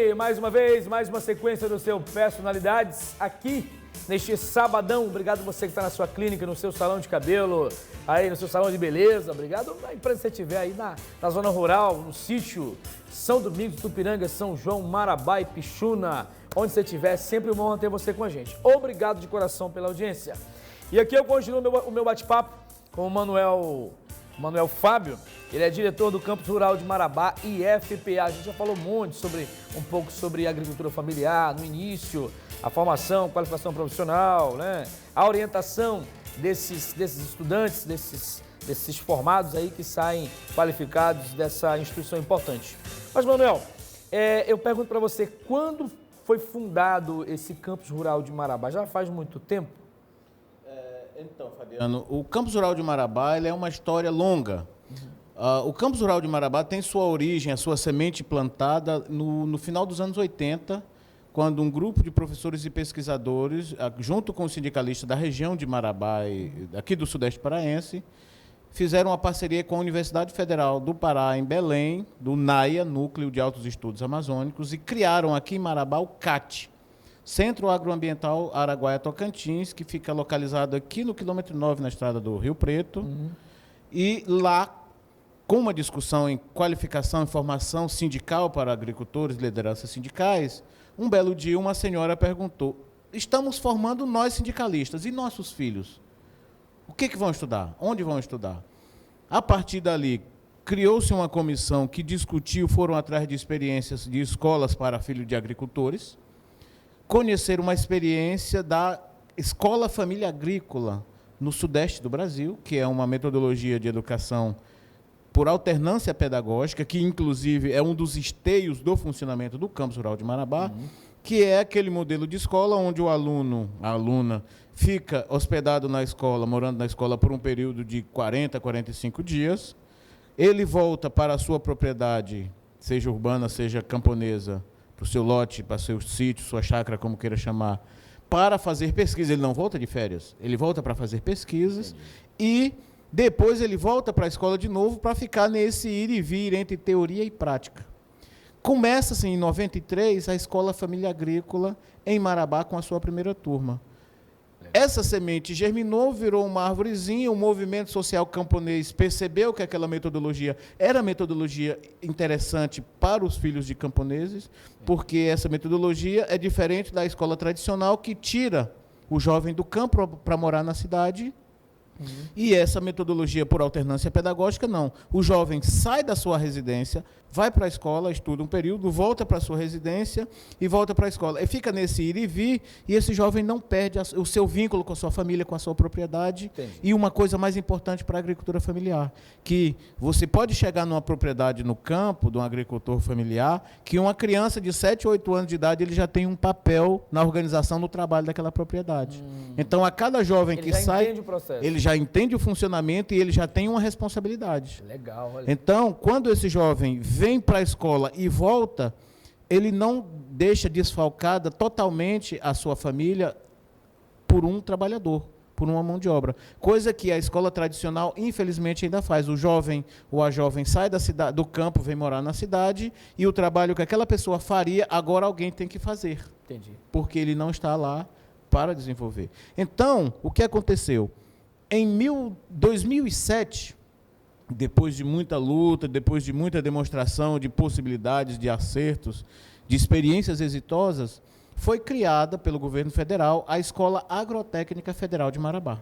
aí, mais uma vez, mais uma sequência do seu Personalidades aqui neste sabadão. Obrigado você que está na sua clínica, no seu salão de cabelo, aí no seu salão de beleza. Obrigado na empresa que você estiver aí na zona rural, no sítio São Domingos, Tupiranga, São João, Marabá e Pixuna. Onde você estiver, é sempre uma honra ter você com a gente. Obrigado de coração pela audiência. E aqui eu continuo o meu bate-papo com o Manuel Fábio. Ele é diretor do Campus Rural de Marabá, IFPA. A gente já falou um pouco sobre agricultura familiar no início, a formação, qualificação profissional, né? A orientação desses estudantes, desses formados aí que saem qualificados dessa instituição importante. Mas, Manuel, eu pergunto para você, quando foi fundado esse Campus Rural de Marabá? Já faz muito tempo? Então, Fabiano, o Campus Rural de Marabá ele é uma história longa. O Campus Rural de Marabá tem sua origem, a sua semente plantada no final dos anos 80, quando um grupo de professores e pesquisadores, junto com os sindicalistas da região de Marabá, aqui do Sudeste Paraense, fizeram uma parceria com a Universidade Federal do Pará, em Belém, do NAIA, Núcleo de Altos Estudos Amazônicos, e criaram aqui em Marabá o CAT, Centro Agroambiental Araguaia-Tocantins, que fica localizado aqui no quilômetro 9, na estrada do Rio Preto. E lá, com uma discussão em qualificação e formação sindical para agricultores, lideranças sindicais, um belo dia uma senhora perguntou: estamos formando nós sindicalistas, e nossos filhos? O que vão estudar? Onde vão estudar? A partir dali, criou-se uma comissão que discutiu, foram atrás de experiências de escolas para filhos de agricultores, conhecer uma experiência da Escola Família Agrícola no Sudeste do Brasil, que é uma metodologia de educação por alternância pedagógica, que inclusive é um dos esteios do funcionamento do Campus Rural de Marabá, que é aquele modelo de escola onde o aluno, a aluna, fica hospedado na escola, morando na escola por um período de 40 a 45 dias, ele volta para a sua propriedade, seja urbana, seja camponesa, para o seu lote, para o seu sítio, sua chácara, como queira chamar, para fazer pesquisa. Ele não volta de férias, ele volta para fazer pesquisas. E depois ele volta para a escola de novo para ficar nesse ir e vir entre teoria e prática. Começa-se em 93 a Escola Família Agrícola em Marabá com a sua primeira turma. Essa semente germinou, virou uma árvorezinha, o movimento social camponês percebeu que aquela metodologia era metodologia interessante para os filhos de camponeses, porque essa metodologia é diferente da escola tradicional que tira o jovem do campo para morar na cidade. E essa metodologia por alternância pedagógica, não. O jovem sai da sua residência, vai para a escola, estuda um período, volta para a sua residência e volta para a escola. E fica nesse ir e vir, e esse jovem não perde o seu vínculo com a sua família, com a sua propriedade. Entendi. E uma coisa mais importante para a agricultura familiar, que você pode chegar numa propriedade no campo, de um agricultor familiar, que uma criança de 7 ou 8 anos de idade, ele já tem um papel na organização do trabalho daquela propriedade. Então, a cada jovem que sai, ele já entende o funcionamento e ele já tem uma responsabilidade. Legal, olha. Então, quando esse jovem vem para a escola e volta, ele não deixa desfalcada totalmente a sua família por um trabalhador, por uma mão de obra. Coisa que a escola tradicional, infelizmente, ainda faz. O jovem ou a jovem sai da cidade, do campo, vem morar na cidade, e o trabalho que aquela pessoa faria, agora alguém tem que fazer. Entendi. Porque ele não está lá para desenvolver. Então, o que aconteceu? Em 2007, depois de muita luta, depois de muita demonstração de possibilidades, de acertos, de experiências exitosas, foi criada pelo governo federal a Escola Agrotécnica Federal de Marabá.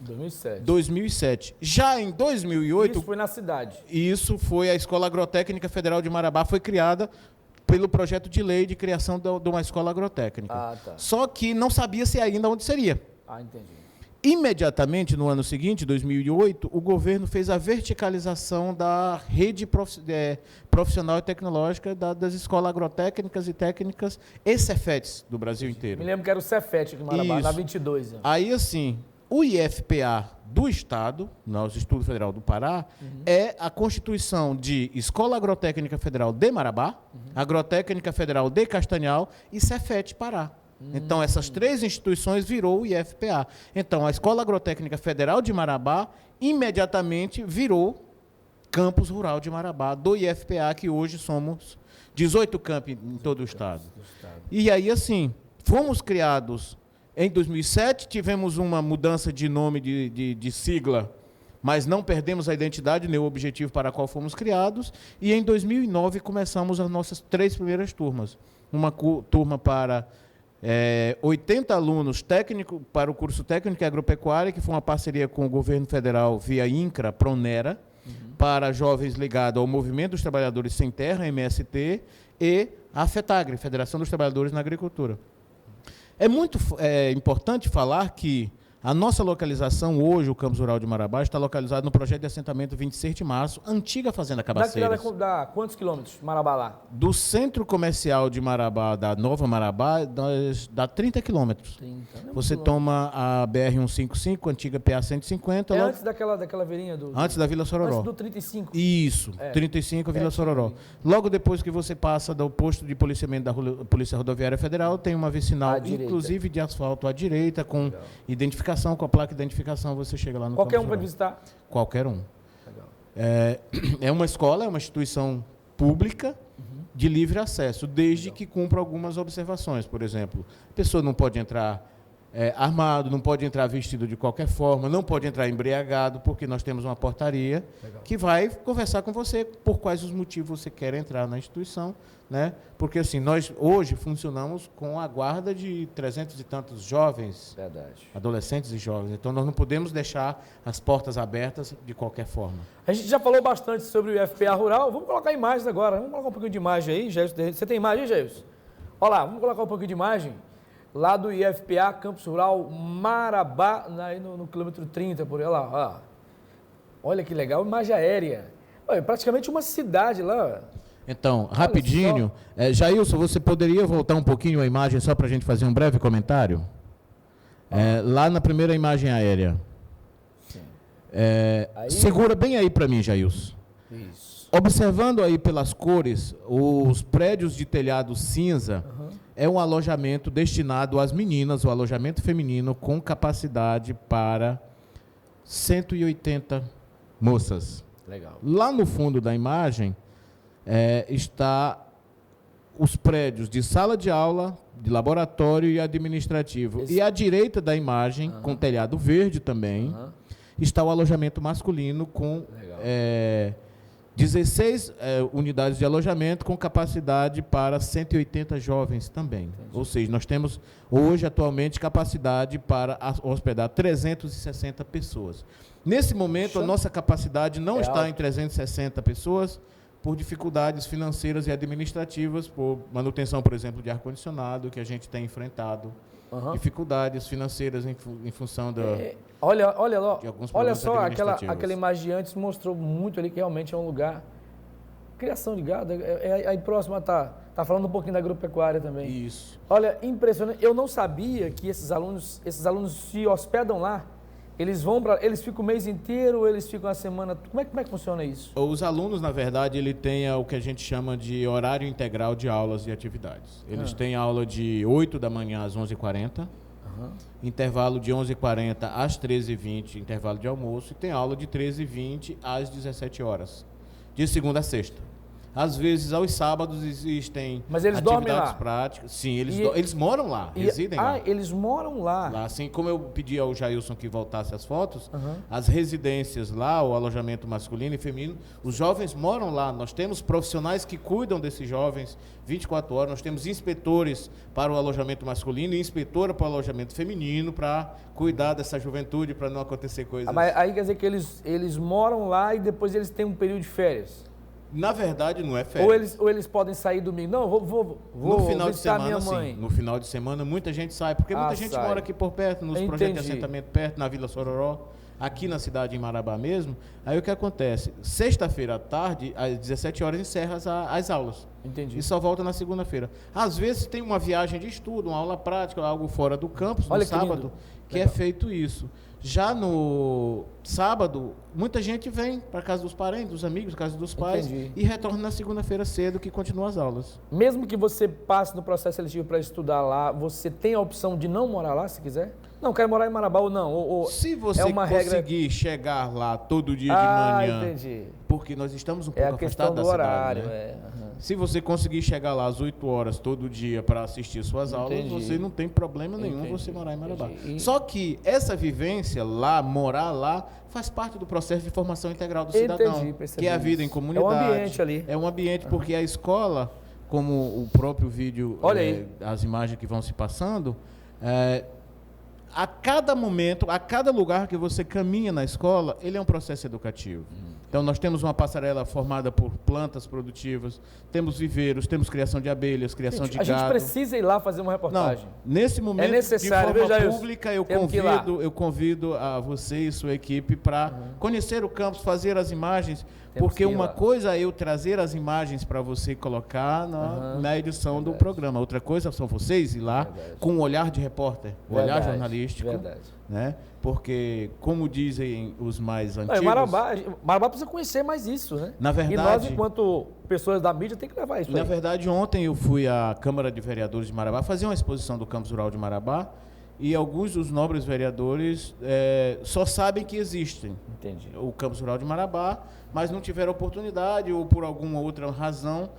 2007. Já em 2008... Isso foi na cidade. Isso foi a Escola Agrotécnica Federal de Marabá, foi criada pelo projeto de lei de criação de uma escola agrotécnica. Tá. Só que não sabia-se ainda onde seria. Entendi. Imediatamente, no ano seguinte, 2008, o governo fez a verticalização da rede profissional e tecnológica das escolas agrotécnicas e técnicas e Cefetes do Brasil inteiro. Me lembro que era o Cefet aqui em Marabá, na 22. Aí, assim, o IFPA do Estado, no Instituto Federal do Pará, é a constituição de Escola Agrotécnica Federal de Marabá, Agrotécnica Federal de Castanhal e Cefet Pará. Então, essas três instituições virou o IFPA. Então, a Escola Agrotécnica Federal de Marabá imediatamente virou campus rural de Marabá, do IFPA, que hoje somos 18 campi em todo o estado. E aí, assim, fomos criados em 2007, tivemos uma mudança de nome de sigla, mas não perdemos a identidade nem o objetivo para qual fomos criados, e em 2009 começamos as nossas 3 primeiras turmas. Uma turma para 80 alunos técnico para o curso técnico e agropecuária, que foi uma parceria com o governo federal via INCRA, Pronera, para jovens ligados ao Movimento dos Trabalhadores Sem Terra, MST, e a FETAGRE, Federação dos Trabalhadores na Agricultura. É muito importante falar que a nossa localização hoje, o Campus Rural de Marabá, está localizado no projeto de assentamento 26 de março, antiga Fazenda Cabaceiras. Dá quantos quilômetros, Marabá lá? Do centro comercial de Marabá, da Nova Marabá, dá 30 quilômetros. Você toma a BR-155, antiga PA-150. Antes daquela veirinha do... Antes da Vila Sororó. Antes do 35. Isso, 35, Vila Sororó. Logo depois que você passa do posto de policiamento da Polícia Rodoviária Federal, tem uma vicinal, inclusive de asfalto à direita, com identificação, com a placa de identificação, você chega lá no Qualquer um pode visitar? Qualquer um. É uma escola, é uma instituição pública de livre acesso, desde que cumpra algumas observações. Por exemplo, a pessoa não pode entrar armado, não pode entrar vestido de qualquer forma, não pode entrar embriagado, porque nós temos uma portaria que vai conversar com você por quais os motivos você quer entrar na instituição, né? Porque assim, nós hoje funcionamos com a guarda de 300 e tantos jovens, adolescentes e jovens, então nós não podemos deixar as portas abertas de qualquer forma. A gente já falou bastante sobre o IFPA Rural, vamos colocar imagens agora, vamos colocar um pouquinho de imagem aí, Jailson. Você tem imagem, Jailson? Olha lá, vamos colocar um pouquinho de imagem. Lá do IFPA, Campus Rural, Marabá, aí no quilômetro 30, por aí, olha lá. Olha que legal, imagem aérea. Olha, praticamente uma cidade lá. Então, rapidinho, Jailson, você poderia voltar um pouquinho a imagem só para a gente fazer um breve comentário? Lá na primeira imagem aérea. Segura bem aí para mim, Jailson. Isso. Observando aí pelas cores, os prédios de telhado cinza, é um alojamento destinado às meninas, o alojamento feminino com capacidade para 180 moças. Legal. Lá no fundo da imagem está os prédios de sala de aula, de laboratório e administrativo. E à direita da imagem, com telhado verde também, está o alojamento masculino com 16 unidades de alojamento com capacidade para 180 jovens também. Entendi. Ou seja, nós temos hoje, atualmente, capacidade para hospedar 360 pessoas. Nesse momento, a nossa capacidade não está em 360 pessoas por dificuldades financeiras e administrativas, por manutenção, por exemplo, de ar-condicionado, que a gente tem enfrentado. Dificuldades financeiras em função de olha só, aquela imagem de antes mostrou muito ali que realmente é um lugar, criação de gado, aí próximo está falando um pouquinho da agropecuária também. Isso. Olha, impressionante, eu não sabia que esses alunos se hospedam lá, eles ficam o mês inteiro, eles ficam a semana, como é que funciona isso? Os alunos, na verdade, ele tem o que a gente chama de horário integral de aulas e atividades. Eles têm aula de 8 da manhã às 11h40, intervalo de 11h40 às 13h20, intervalo de almoço, e tem aula de 13h20 às 17 horas, de segunda a sexta. Às vezes, aos sábados, existem atividades práticas. Sim, eles moram lá, residem lá. Eles moram lá. Assim como eu pedi ao Jailson que voltasse as fotos, as residências lá, o alojamento masculino e feminino, os jovens moram lá. Nós temos profissionais que cuidam desses jovens 24 horas. Nós temos inspetores para o alojamento masculino e inspetora para o alojamento feminino para cuidar dessa juventude, para não acontecer coisas... Mas aí quer dizer que eles moram lá e depois eles têm um período de férias? Na verdade, não é férias. Ou eles podem sair domingo. Não, vou no final de semana, minha mãe. Sim. No final de semana, muita gente sai, porque muita gente mora aqui por perto, nos projetos de assentamento perto, na Vila Sororó, aqui na cidade, em Marabá mesmo. Aí o que acontece? Sexta-feira à tarde, às 17 horas, encerra as aulas. Entendi. E só volta na segunda-feira. Às vezes tem uma viagem de estudo, uma aula prática, algo fora do campus, no sábado, que é feito isso. Já no sábado, muita gente vem para casa dos parentes, dos amigos, casa dos pais, e retorna na segunda-feira cedo, que continua as aulas. Mesmo que você passe no processo seletivo para estudar lá, você tem a opção de não morar lá, se quiser? Não, quero morar em Marabá ou não. Se você é uma conseguir regra... chegar lá todo dia de manhã, entendi. porque nós estamos um pouco É a questão afastados do da cidade, horário, né? uhum. Se você conseguir chegar lá às 8 horas todo dia para assistir suas aulas, você não tem problema nenhum você morar em Marabá. Só que essa vivência lá, morar lá, faz parte do processo de formação integral do cidadão, que é a vida em comunidade. É um ambiente ali. É um ambiente porque a escola, como o próprio vídeo, as imagens que vão se passando, a cada momento, a cada lugar que você caminha na escola, ele é um processo educativo. Então, nós temos uma passarela formada por plantas produtivas, temos viveiros, temos criação de abelhas, criação de gado. A gente precisa ir lá fazer uma reportagem. Não, nesse momento, é necessário, de forma pública, eu convido a você e sua equipe para conhecer o campus, fazer as imagens, porque uma coisa é eu trazer as imagens para você colocar na edição do programa. Outra coisa são vocês ir lá com um olhar de repórter, um olhar jornalístico. Né? Porque, como dizem os mais antigos... Marabá precisa conhecer mais isso, né? Na verdade... E nós, enquanto pessoas da mídia, tem que levar isso aí. Na verdade, ontem eu fui à Câmara de Vereadores de Marabá fazer uma exposição do Campus Rural de Marabá e alguns dos nobres vereadores só sabem que existem o Campus Rural de Marabá, mas não tiveram oportunidade ou por alguma outra razão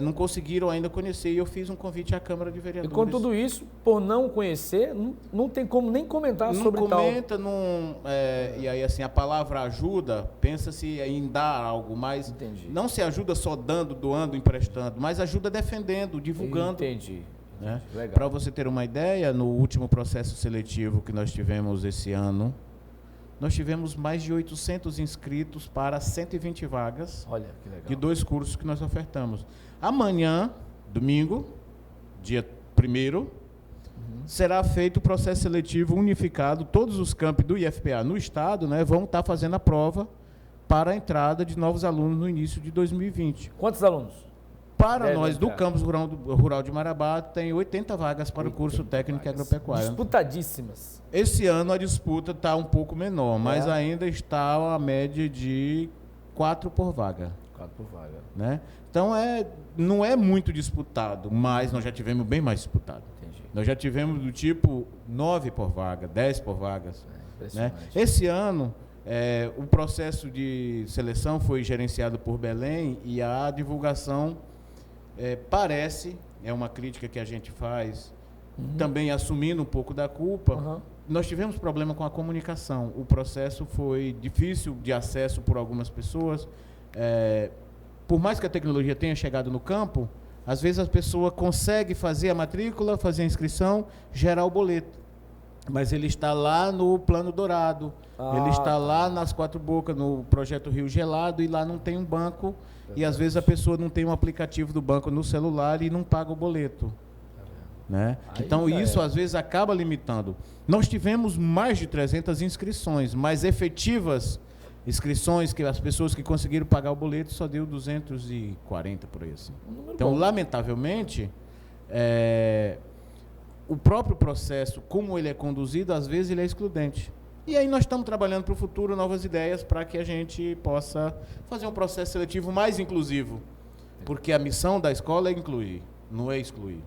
não conseguiram ainda conhecer, e eu fiz um convite à Câmara de Vereadores. E com tudo isso, por não conhecer, não tem como nem comentar sobre tal. Não comenta, e aí assim, a palavra ajuda, pensa-se em dar algo, mas não se ajuda só dando, doando, emprestando, mas ajuda defendendo, divulgando. Entendi. Né? Para você ter uma ideia, no último processo seletivo que nós tivemos esse ano, nós tivemos mais de 800 inscritos para 120 vagas. Olha, que legal. De 2 cursos que nós ofertamos. Amanhã, domingo, dia 1º, será feito o processo seletivo unificado. Todos os campi do IFPA no estado, né, vão estar fazendo a prova para a entrada de novos alunos no início de 2020. Quantos alunos? Para nós, do Campus Rural de Marabá, tem 80 vagas para o curso técnico agropecuário. Disputadíssimas. Esse ano a disputa está um pouco menor, mas ainda está a média de 4 por vaga. 4 por vaga. Né? Então, não é muito disputado, mas nós já tivemos bem mais disputado. Entendi. Nós já tivemos do tipo 9 por vaga, 10 por vagas. Né? Esse ano, o processo de seleção foi gerenciado por Belém e a divulgação parece, é uma crítica que a gente faz, também assumindo um pouco da culpa, nós tivemos problema com a comunicação. O processo foi difícil de acesso por algumas pessoas. Por mais que a tecnologia tenha chegado no campo, às vezes a pessoa consegue fazer a matrícula, fazer a inscrição, gerar o boleto. Mas ele está lá no Plano Dourado, ele está lá nas Quatro Bocas, no Projeto Rio Gelado, e lá não tem um banco, e às vezes a pessoa não tem um aplicativo do banco no celular e não paga o boleto. Né? Então isso às vezes acaba limitando. Nós tivemos mais de 300 inscrições, mas efetivas inscrições, que as pessoas que conseguiram pagar o boleto só deu 240 por aí assim. Então, lamentavelmente, o próprio processo, como ele é conduzido, às vezes ele é excludente. E aí nós estamos trabalhando para o futuro novas ideias para que a gente possa fazer um processo seletivo mais inclusivo, porque a missão da escola é incluir, não é excluir.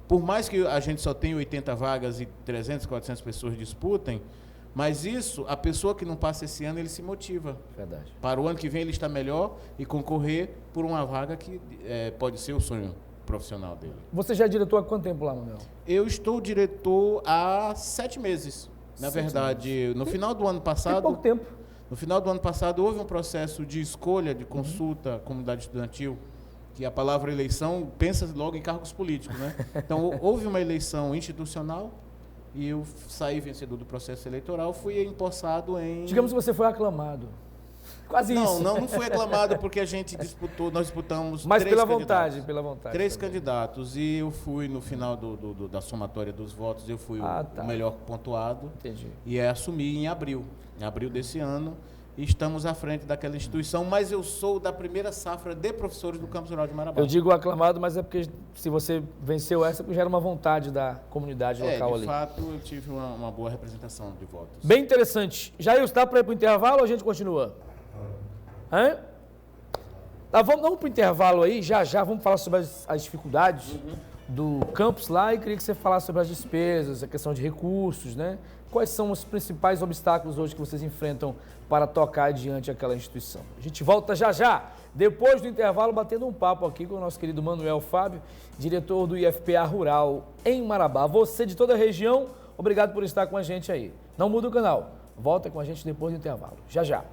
Por mais que a gente só tenha 80 vagas e 300, 400 pessoas disputem, mas isso, a pessoa que não passa esse ano, ele se motiva. Verdade. Para o ano que vem ele está melhor e concorrer por uma vaga que pode ser o sonho profissional dele. Você já é diretor há quanto tempo lá, Manuel? Eu estou diretor há 7 meses. Na verdade, no final do ano passado... Tem pouco tempo. No final do ano passado, houve um processo de escolha, de consulta à comunidade estudantil, que a palavra eleição pensa logo em cargos políticos, né? Então, houve uma eleição institucional e eu saí vencedor do processo eleitoral, fui empossado em... Digamos que você foi aclamado. Quase isso. Não foi aclamado porque a gente nós disputamos mas 3 pela candidatos. Pela vontade. 3 candidatos, e eu fui, no final da somatória dos votos, eu fui o melhor pontuado. Entendi. E assumi em abril desse ano, e estamos à frente daquela instituição, mas eu sou da primeira safra de professores do Campus Rural de Marabá. Eu digo aclamado, mas é porque se você venceu essa, já era uma vontade da comunidade local ali. De fato, eu tive uma boa representação de votos. Bem interessante. Jair, está para ir para o intervalo ou a gente continua? Hã? Tá, vamos para o intervalo aí, já vamos falar sobre as dificuldades. do campus lá e queria que você falasse sobre as despesas, a questão de recursos, né? Quais são os principais obstáculos hoje que vocês enfrentam para tocar adiante aquela instituição? A gente volta já já, depois do intervalo, batendo um papo aqui com o nosso querido Manuel Fábio, diretor do IFPA Rural em Marabá. Você de toda a região, obrigado por estar com a gente aí. Não muda o canal, volta com a gente depois do intervalo. Já já.